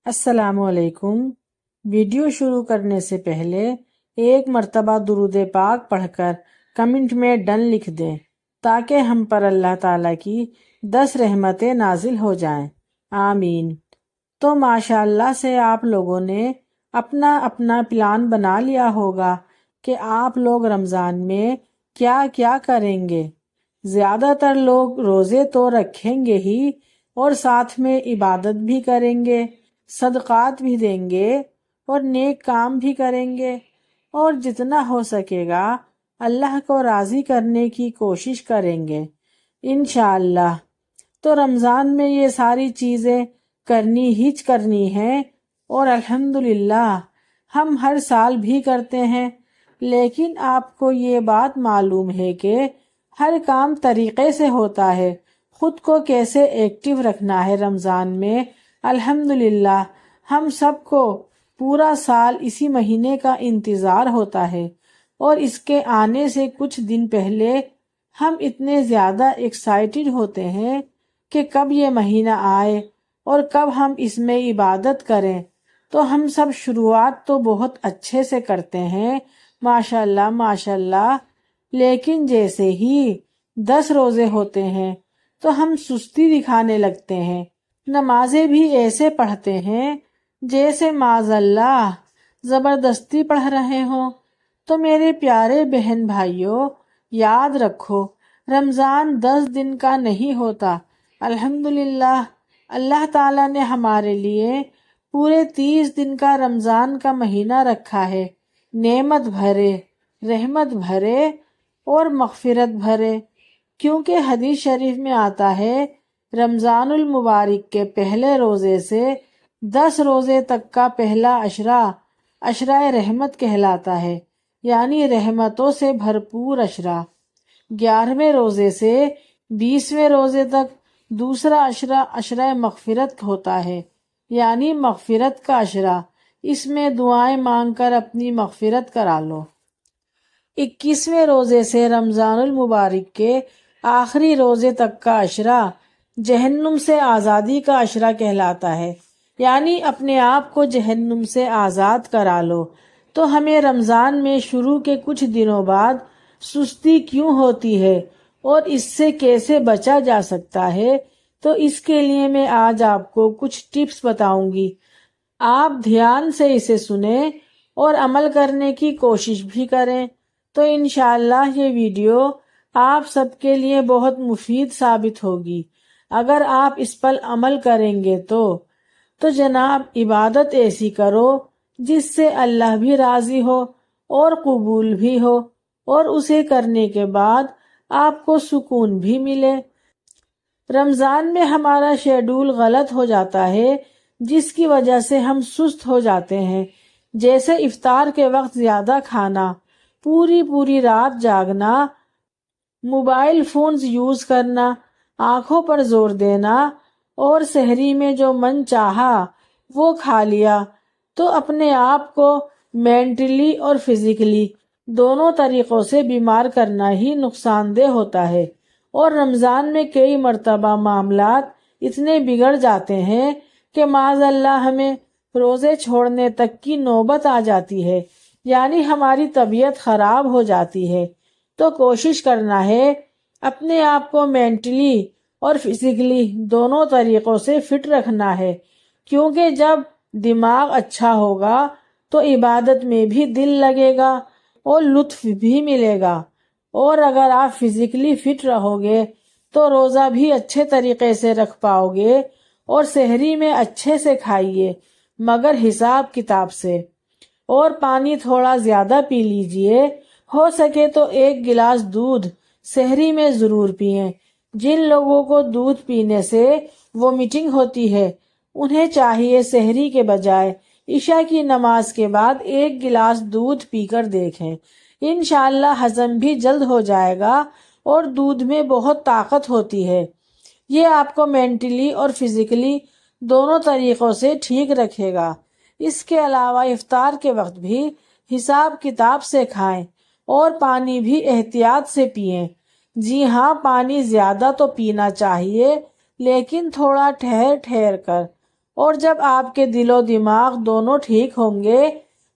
السلام علیکم۔ ویڈیو شروع کرنے سے پہلے ایک مرتبہ درود پاک پڑھ کر کمنٹ میں ڈن لکھ دیں تاکہ ہم پر اللہ تعالیٰ کی 10 رحمتیں نازل ہو جائیں، آمین۔ تو ماشاءاللہ سے آپ لوگوں نے اپنا اپنا پلان بنا لیا ہوگا کہ آپ لوگ رمضان میں کیا کیا کریں گے۔ زیادہ تر لوگ روزے تو رکھیں گے ہی اور ساتھ میں عبادت بھی کریں گے، صدقات بھی دیں گے اور نیک کام بھی کریں گے، اور جتنا ہو سکے گا اللہ کو راضی کرنے کی کوشش کریں گے انشاءاللہ۔ تو رمضان میں یہ ساری چیزیں کرنی ہیں، اور الحمدللہ ہم ہر سال بھی کرتے ہیں، لیکن آپ کو یہ بات معلوم ہے کہ ہر کام طریقے سے ہوتا ہے۔ خود کو کیسے ایکٹیو رکھنا ہے رمضان میں، الحمدللہ ہم سب کو پورا سال اسی مہینے کا انتظار ہوتا ہے، اور اس کے آنے سے کچھ دن پہلے ہم اتنے زیادہ ایکسائٹڈ ہوتے ہیں کہ کب یہ مہینہ آئے اور کب ہم اس میں عبادت کریں۔ تو ہم سب شروعات تو بہت اچھے سے کرتے ہیں، ماشاءاللہ ماشاءاللہ، لیکن جیسے ہی 10 روزے ہوتے ہیں تو ہم سستی دکھانے لگتے ہیں، نمازیں بھی ایسے پڑھتے ہیں جیسے معاذ اللہ زبردستی پڑھ رہے ہوں۔ تو میرے پیارے بہن بھائیوں، یاد رکھو رمضان 10 دن کا نہیں ہوتا، الحمدللہ اللہ تعالیٰ نے ہمارے لیے پورے 30 دن کا رمضان کا مہینہ رکھا ہے، نعمت بھرے، رحمت بھرے اور مغفرت بھرے، کیونکہ حدیث شریف میں آتا ہے رمضان المبارک کے پہلے روزے سے 10 روزے تک کا پہلا عشرہ رحمت کہلاتا ہے، یعنی رحمتوں سے بھرپور عشرہ۔ 11ویں روزے سے 20ویں روزے تک دوسرا عشرہ مغفرت ہوتا ہے، یعنی مغفرت کا عشرہ۔ اس میں دعائیں مانگ کر اپنی مغفرت کرا لو۔ 21ویں روزے سے رمضان المبارک کے آخری روزے تک کا عشرہ جہنم سے آزادی کا عشرہ کہلاتا ہے، یعنی اپنے آپ کو جہنم سے آزاد کرا لو۔ تو ہمیں رمضان میں شروع کے کچھ دنوں بعد سستی کیوں ہوتی ہے اور اس سے کیسے بچا جا سکتا ہے، تو اس کے لیے میں آج آپ کو کچھ ٹپس بتاؤں گی۔ آپ دھیان سے اسے سنیں اور عمل کرنے کی کوشش بھی کریں، تو انشاءاللہ یہ ویڈیو آپ سب کے لیے بہت مفید ثابت ہوگی۔ اگر آپ اس پر عمل کریں گے تو جناب عبادت ایسی کرو جس سے اللہ بھی راضی ہو اور قبول بھی ہو، اور اسے کرنے کے بعد آپ کو سکون بھی ملے۔ رمضان میں ہمارا شیڈول غلط ہو جاتا ہے، جس کی وجہ سے ہم سست ہو جاتے ہیں، جیسے افطار کے وقت زیادہ کھانا، پوری رات جاگنا، موبائل فونز یوز کرنا، آنکھوں پر زور دینا، اور سحری میں جو من چاہا وہ کھا لیا۔ تو اپنے آپ کو مینٹلی اور فزیکلی دونوں طریقوں سے بیمار کرنا ہی نقصان دہ ہوتا ہے، اور رمضان میں کئی مرتبہ معاملات اتنے بگڑ جاتے ہیں کہ معاذ اللہ ہمیں روزے چھوڑنے تک کی نوبت آ جاتی ہے، یعنی ہماری طبیعت خراب ہو جاتی ہے۔ تو کوشش کرنا ہے اپنے آپ کو مینٹلی اور فزیکلی دونوں طریقوں سے فٹ رکھنا ہے، کیونکہ جب دماغ اچھا ہوگا تو عبادت میں بھی دل لگے گا اور لطف بھی ملے گا، اور اگر آپ فزیکلی فٹ رہو گے تو روزہ بھی اچھے طریقے سے رکھ پاؤ گے، اور سحری میں اچھے سے کھائیے مگر حساب کتاب سے، اور پانی تھوڑا زیادہ پی لیجئے، ہو سکے تو 1 گلاس دودھ سحری میں ضرور پئیں۔ جن لوگوں کو دودھ پینے سے وومیٹنگ ہوتی ہے انہیں چاہیے سحری کے بجائے عشاء کی نماز کے بعد 1 گلاس دودھ پی کر دیکھیں، انشاءاللہ ہضم بھی جلد ہو جائے گا، اور دودھ میں بہت طاقت ہوتی ہے۔ یہ آپ کو مینٹلی اور فزیکلی دونوں طریقوں سے ٹھیک رکھے گا۔ اس کے علاوہ افطار کے وقت بھی حساب کتاب سے کھائیں، اور پانی بھی احتیاط سے پئیں۔ جی ہاں، پانی زیادہ تو پینا چاہیے، لیکن تھوڑا ٹھہر کر، اور جب آپ کے دل و دماغ دونوں ٹھیک ہوں گے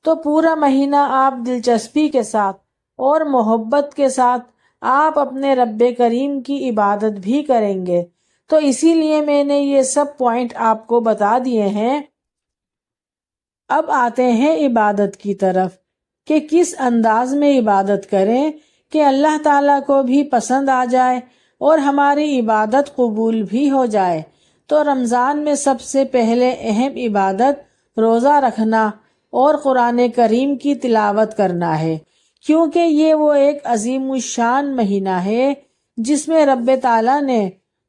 تو پورا مہینہ آپ دلچسپی کے ساتھ اور محبت کے ساتھ آپ اپنے رب کریم کی عبادت بھی کریں گے۔ تو اسی لیے میں نے یہ سب پوائنٹ آپ کو بتا دیے ہیں۔ اب آتے ہیں عبادت کی طرف کہ کس انداز میں عبادت کریں کہ اللہ تعالیٰ کو بھی پسند آ جائے اور ہماری عبادت قبول بھی ہو جائے۔ تو رمضان میں سب سے پہلے اہم عبادت روزہ رکھنا اور قرآن کریم کی تلاوت کرنا ہے، کیونکہ یہ وہ ایک عظیم الشان مہینہ ہے جس میں رب تعالیٰ نے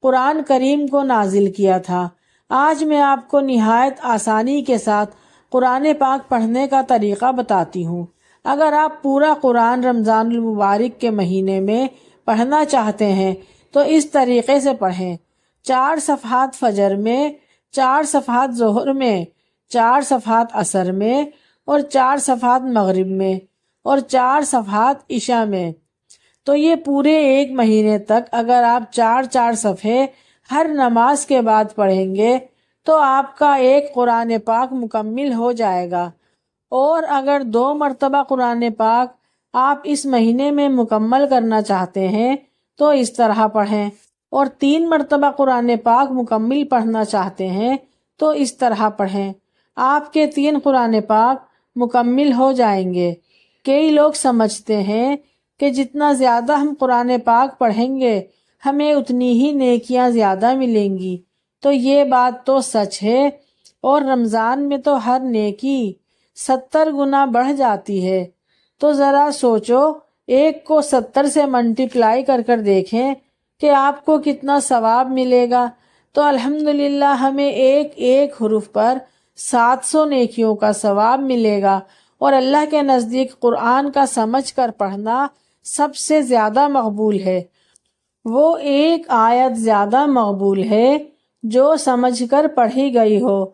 قرآن کریم کو نازل کیا تھا۔ آج میں آپ کو نہایت آسانی کے ساتھ قرآن پاک پڑھنے کا طریقہ بتاتی ہوں۔ اگر آپ پورا قرآن رمضان المبارک کے مہینے میں پڑھنا چاہتے ہیں تو اس طریقے سے پڑھیں: 4 صفحات فجر میں، 4 صفحات ظہر میں، 4 صفحات عصر میں، اور 4 صفحات مغرب میں، اور 4 صفحات عشاء میں۔ تو یہ پورے ایک مہینے تک اگر آپ 4 صفحے ہر نماز کے بعد پڑھیں گے تو آپ کا ایک قرآن پاک مکمل ہو جائے گا۔ اور اگر 2 مرتبہ قرآن پاک آپ اس مہینے میں مکمل کرنا چاہتے ہیں تو اس طرح پڑھیں، اور 3 مرتبہ قرآن پاک مکمل پڑھنا چاہتے ہیں تو اس طرح پڑھیں۔ آپ کے 3 قرآن پاک مکمل ہو جائیں گے۔ کئی لوگ سمجھتے ہیں کہ جتنا زیادہ ہم قرآن پاک پڑھیں گے ہمیں اتنی ہی نیکیاں زیادہ ملیں گی۔ تو یہ بات تو سچ ہے، اور رمضان میں تو ہر نیکی 70 گنا بڑھ جاتی ہے۔ تو ذرا سوچو، 1 کو 70 سے ملٹیپلائی کر دیکھیں کہ آپ کو کتنا ثواب ملے گا۔ تو الحمدللہ ہمیں ایک حرف پر 700 نیکیوں کا ثواب ملے گا، اور اللہ کے نزدیک قرآن کا سمجھ کر پڑھنا سب سے زیادہ مقبول ہے۔ وہ ایک آیت زیادہ مقبول ہے جو سمجھ کر پڑھی گئی ہو،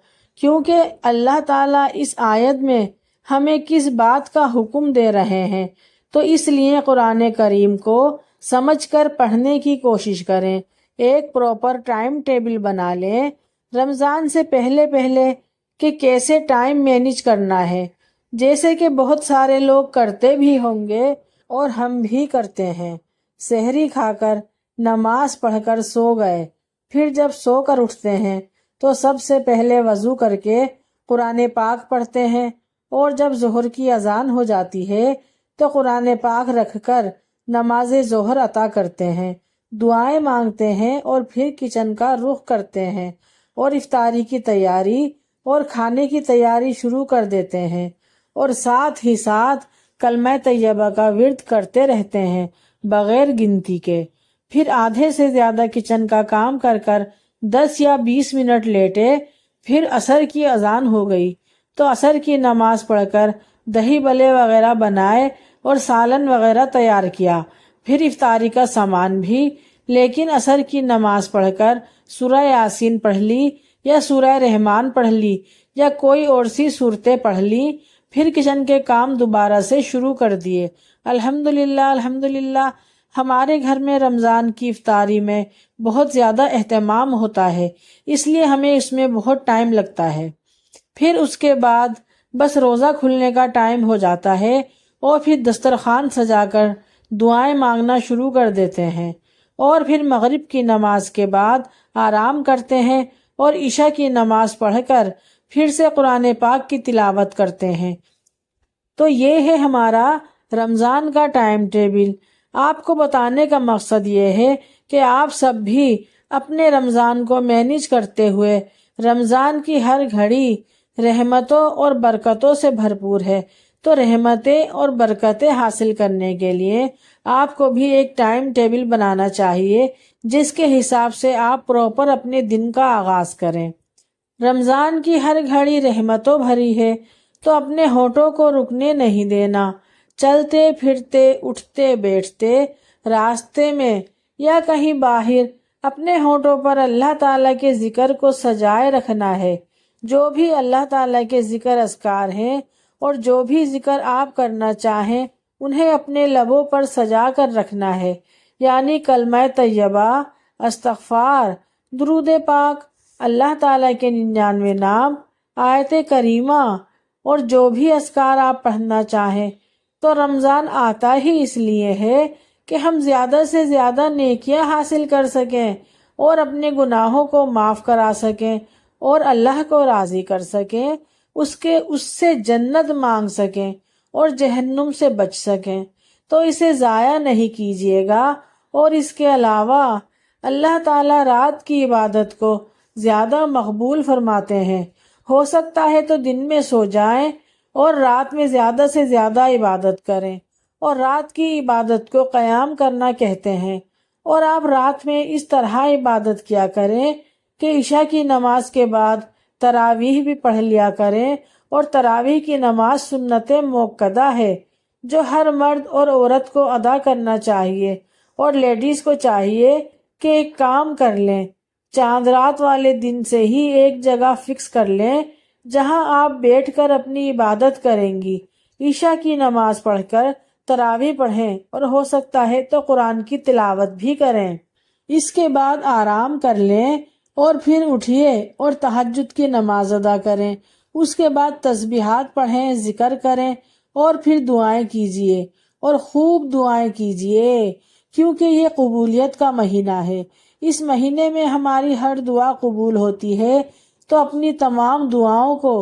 کیونکہ اللہ تعالیٰ اس آیت میں ہمیں کس بات کا حکم دے رہے ہیں۔ تو اس لیے قرآن کریم کو سمجھ کر پڑھنے کی کوشش کریں۔ ایک پراپر ٹائم ٹیبل بنا لیں رمضان سے پہلے کہ کیسے ٹائم مینیج کرنا ہے، جیسے کہ بہت سارے لوگ کرتے بھی ہوں گے اور ہم بھی کرتے ہیں۔ سحری کھا کر نماز پڑھ کر سو گئے، پھر جب سو کر اٹھتے ہیں تو سب سے پہلے وضو کر کے قرآن پاک پڑھتے ہیں، اور جب ظہر کی اذان ہو جاتی ہے تو قرآن پاک رکھ کر نماز ظہر عطا کرتے ہیں، دعائیں مانگتے ہیں، اور پھر کچن کا رخ کرتے ہیں اور افطاری کی تیاری اور کھانے کی تیاری شروع کر دیتے ہیں، اور ساتھ ہی ساتھ کلمہ طیبہ کا ورد کرتے رہتے ہیں بغیر گنتی کے۔ پھر آدھے سے زیادہ کچن کا کام کر 10 یا 20 منٹ لیٹے، پھر عصر کی اذان ہو گئی تو عصر کی نماز پڑھ کر دہی بلے وغیرہ بنائے اور سالن وغیرہ تیار کیا، پھر افطاری کا سامان بھی، لیکن عصر کی نماز پڑھ کر سورہ یاسین پڑھ لی یا سورہ رحمان پڑھ لی یا کوئی اور سی صورتیں پڑھ لی، پھر کچن کے کام دوبارہ سے شروع کر دیے۔ الحمدللہ ہمارے گھر میں رمضان کی افطاری میں بہت زیادہ اہتمام ہوتا ہے، اس لیے ہمیں اس میں بہت ٹائم لگتا ہے۔ پھر اس کے بعد بس روزہ کھلنے کا ٹائم ہو جاتا ہے، اور پھر دسترخوان سجا کر دعائیں مانگنا شروع کر دیتے ہیں، اور پھر مغرب کی نماز کے بعد آرام کرتے ہیں، اور عشاء کی نماز پڑھ کر پھر سے قرآن پاک کی تلاوت کرتے ہیں۔ تو یہ ہے ہمارا رمضان کا ٹائم ٹیبل۔ آپ کو بتانے کا مقصد یہ ہے کہ آپ سب بھی اپنے رمضان کو مینیج کرتے ہوئے، رمضان کی ہر گھڑی رحمتوں اور برکتوں سے بھرپور ہے، تو رحمتیں اور برکتیں حاصل کرنے کے لیے آپ کو بھی ایک ٹائم ٹیبل بنانا چاہیے جس کے حساب سے آپ پراپر اپنے دن کا آغاز کریں۔ رمضان کی ہر گھڑی رحمتوں بھری ہے، تو اپنے ہونٹوں کو رکنے نہیں دینا۔ چلتے پھرتے، اٹھتے بیٹھتے، راستے میں یا کہیں باہر اپنے ہونٹوں پر اللہ تعالیٰ کے ذکر کو سجائے رکھنا ہے۔ جو بھی اللہ تعالیٰ کے ذکر اذکار ہیں اور جو بھی ذکر آپ کرنا چاہیں انہیں اپنے لبوں پر سجا کر رکھنا ہے، یعنی کلمہ طیبہ، استغفار، درود پاک، اللہ تعالیٰ کے 99 نام، آیت کریمہ اور جو بھی اذکار آپ پڑھنا چاہیں۔ تو رمضان آتا ہی اس لیے ہے کہ ہم زیادہ سے زیادہ نیکیاں حاصل کر سکیں اور اپنے گناہوں کو معاف کرا سکیں اور اللہ کو راضی کر سکیں، اس سے جنت مانگ سکیں اور جہنم سے بچ سکیں۔ تو اسے ضائع نہیں کیجیے گا۔ اور اس کے علاوہ اللہ تعالیٰ رات کی عبادت کو زیادہ مقبول فرماتے ہیں۔ ہو سکتا ہے تو دن میں سو جائیں اور رات میں زیادہ سے زیادہ عبادت کریں، اور رات کی عبادت کو قیام کرنا کہتے ہیں۔ اور آپ رات میں اس طرح عبادت کیا کریں کہ عشاء کی نماز کے بعد تراویح بھی پڑھ لیا کریں، اور تراویح کی نماز سنت موقدہ ہے جو ہر مرد اور عورت کو ادا کرنا چاہیے، اور لیڈیز کو چاہیے کہ ایک کام کر لیں، چاند رات والے دن سے ہی ایک جگہ فکس کر لیں جہاں آپ بیٹھ کر اپنی عبادت کریں گی، عشاء کی نماز پڑھ کر تراویح پڑھیں، اور ہو سکتا ہے تو قرآن کی تلاوت بھی کریں۔ اس کے بعد آرام کر لیں اور پھر اٹھیے اور تہجد کی نماز ادا کریں۔ اس کے بعد تسبیحات پڑھیں، ذکر کریں، اور پھر دعائیں کیجیے، اور خوب دعائیں کیجیے، کیونکہ یہ قبولیت کا مہینہ ہے۔ اس مہینے میں ہماری ہر دعا قبول ہوتی ہے، تو اپنی تمام دعاؤں کو،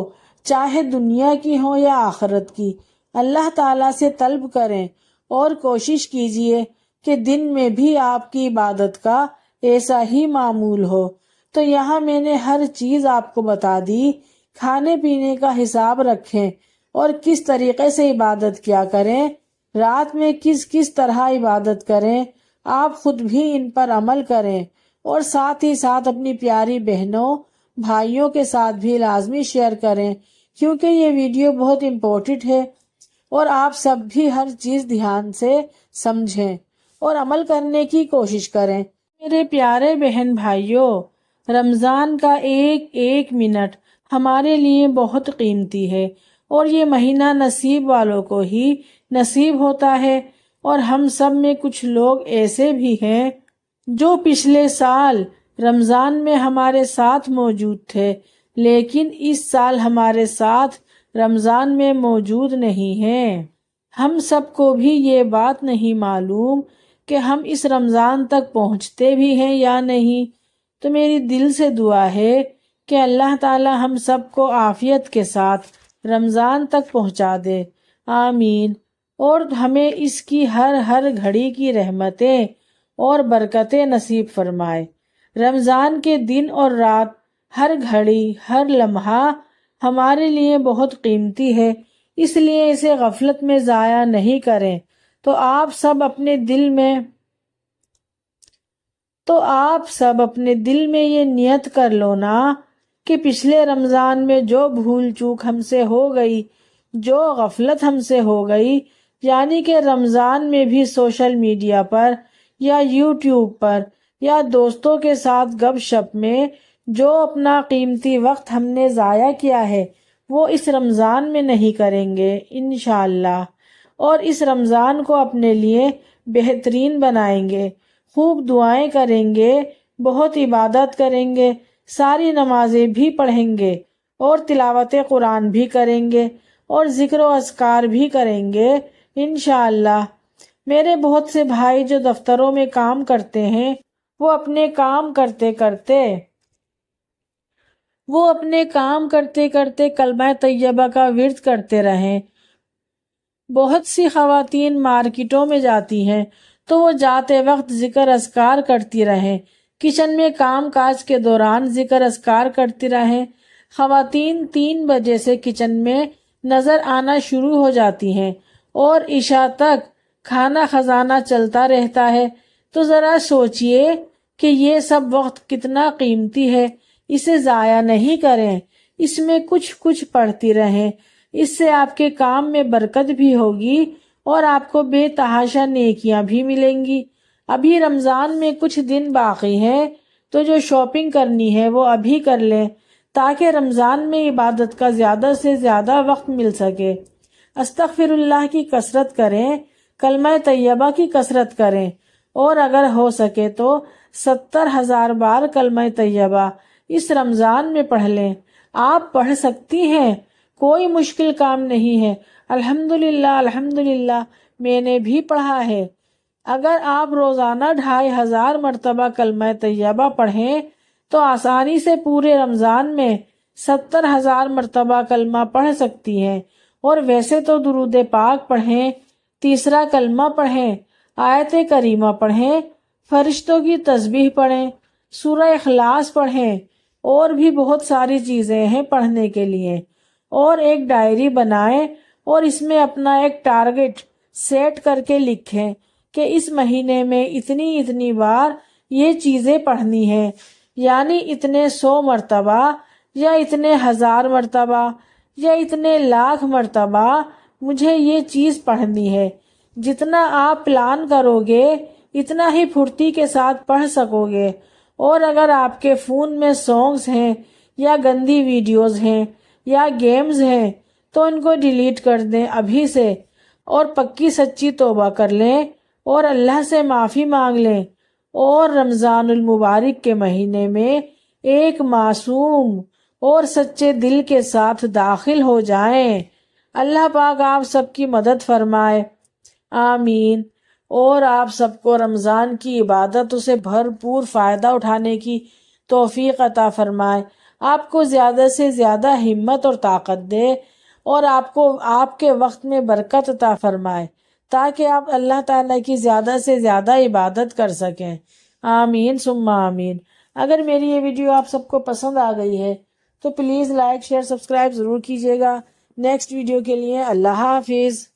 چاہے دنیا کی ہوں یا آخرت کی، اللہ تعالیٰ سے طلب کریں، اور کوشش کیجیے کہ دن میں بھی آپ کی عبادت کا ایسا ہی معمول ہو۔ تو یہاں میں نے ہر چیز آپ کو بتا دی۔ کھانے پینے کا حساب رکھیں اور کس طریقے سے عبادت کیا کریں، رات میں کس طرح عبادت کریں، آپ خود بھی ان پر عمل کریں، اور ساتھ ہی ساتھ اپنی پیاری بہنوں بھائیوں کے ساتھ بھی لازمی شیئر کریں، کیونکہ یہ ویڈیو بہت امپورٹنٹ ہے، اور آپ سب بھی ہر چیز دھیان سے سمجھیں اور عمل کرنے کی کوشش کریں۔ میرے پیارے بہن بھائیوں، رمضان کا ایک ایک منٹ ہمارے لیے بہت قیمتی ہے، اور یہ مہینہ نصیب والوں کو ہی نصیب ہوتا ہے۔ اور ہم سب میں کچھ لوگ ایسے بھی ہیں جو پچھلے سال رمضان میں ہمارے ساتھ موجود تھے، لیکن اس سال ہمارے ساتھ رمضان میں موجود نہیں ہیں۔ ہم سب کو بھی یہ بات نہیں معلوم کہ ہم اس رمضان تک پہنچتے بھی ہیں یا نہیں۔ تو میری دل سے دعا ہے کہ اللہ تعالی ہم سب کو عافیت کے ساتھ رمضان تک پہنچا دے، آمین۔ اور ہمیں اس کی ہر گھڑی کی رحمتیں اور برکتیں نصیب فرمائے۔ رمضان کے دن اور رات، ہر گھڑی، ہر لمحہ ہمارے لیے بہت قیمتی ہے، اس لیے اسے غفلت میں ضائع نہیں کریں۔ تو آپ سب اپنے دل میں یہ نیت کر لو نا کہ پچھلے رمضان میں جو بھول چوک ہم سے ہو گئی، جو غفلت ہم سے ہو گئی، یعنی کہ رمضان میں بھی سوشل میڈیا پر یا یوٹیوب پر یا دوستوں کے ساتھ گپ شپ میں جو اپنا قیمتی وقت ہم نے ضائع کیا ہے، وہ اس رمضان میں نہیں کریں گے انشاءاللہ، اور اس رمضان کو اپنے لیے بہترین بنائیں گے، خوب دعائیں کریں گے، بہت عبادت کریں گے، ساری نمازیں بھی پڑھیں گے، اور تلاوت قرآن بھی کریں گے، اور ذکر و اذکار بھی کریں گے انشاءاللہ۔ میرے بہت سے بھائی جو دفتروں میں کام کرتے ہیں، وہ اپنے کام کرتے کرتے کلمہ طیبہ کا ورد کرتے رہیں۔ بہت سی خواتین مارکیٹوں میں جاتی ہیں تو وہ جاتے وقت ذکر اذکار کرتی رہیں، کچن میں کام کاج کے دوران ذکر اذکار کرتی رہیں۔ خواتین 3 بجے سے کچن میں نظر آنا شروع ہو جاتی ہیں اور عشاء تک کھانا خزانہ چلتا رہتا ہے۔ تو ذرا سوچئے کہ یہ سب وقت کتنا قیمتی ہے، اسے ضائع نہیں کریں، اس میں کچھ پڑھتی رہیں، اس سے آپ کے کام میں برکت بھی ہوگی اور آپ کو بے تحاشا نیکیاں بھی ملیں گی۔ ابھی رمضان میں کچھ دن باقی ہیں، تو جو شاپنگ کرنی ہے وہ ابھی کر لیں تاکہ رمضان میں عبادت کا زیادہ سے زیادہ وقت مل سکے۔ استغفر اللہ کی کثرت کریں، کلمہ طیبہ کی کثرت کریں، اور اگر ہو سکے تو 70,000 بار کلمہ طیبہ اس رمضان میں پڑھ لیں۔ آپ پڑھ سکتی ہیں، کوئی مشکل کام نہیں ہے۔ الحمدللہ الحمدللہ، میں نے بھی پڑھا ہے۔ اگر آپ روزانہ 2500 مرتبہ کلمہ طیبہ پڑھیں تو آسانی سے پورے رمضان میں 70,000 مرتبہ کلمہ پڑھ سکتی ہیں۔ اور ویسے تو درود پاک پڑھیں، تیسرا کلمہ پڑھیں، آیت کریمہ پڑھیں، فرشتوں کی تسبیح پڑھیں، سورہ اخلاص پڑھیں، اور بھی بہت ساری چیزیں ہیں پڑھنے کے لیے۔ اور ایک ڈائری بنائیں اور اس میں اپنا ایک ٹارگٹ سیٹ کر کے لکھیں کہ اس مہینے میں اتنی بار یہ چیزیں پڑھنی ہیں، یعنی اتنے 100 مرتبہ یا اتنے 1000 مرتبہ یا اتنے لاکھ مرتبہ مجھے یہ چیز پڑھنی ہے۔ جتنا آپ پلان کرو گے اتنا ہی پھرتی کے ساتھ پڑھ سکو گے۔ اور اگر آپ کے فون میں سانگز ہیں یا گندی ویڈیوز ہیں یا گیمز ہیں تو ان کو ڈیلیٹ کر دیں ابھی سے، اور پکی سچی توبہ کر لیں اور اللہ سے معافی مانگ لیں، اور رمضان المبارک کے مہینے میں ایک معصوم اور سچے دل کے ساتھ داخل ہو جائیں۔ اللہ پاک آپ سب کی مدد فرمائے، آمین۔ اور آپ سب کو رمضان کی عبادتوں سے بھرپور فائدہ اٹھانے کی توفیق عطا فرمائے، آپ کو زیادہ سے زیادہ ہمت اور طاقت دے، اور آپ کو آپ کے وقت میں برکت عطا فرمائے تاکہ آپ اللہ تعالیٰ کی زیادہ سے زیادہ عبادت کر سکیں، آمین ثم آمین۔ اگر میری یہ ویڈیو آپ سب کو پسند آ گئی ہے تو پلیز لائک شیئر سبسکرائب ضرور کیجیے گا۔ نیکسٹ ویڈیو کے لیے اللہ حافظ۔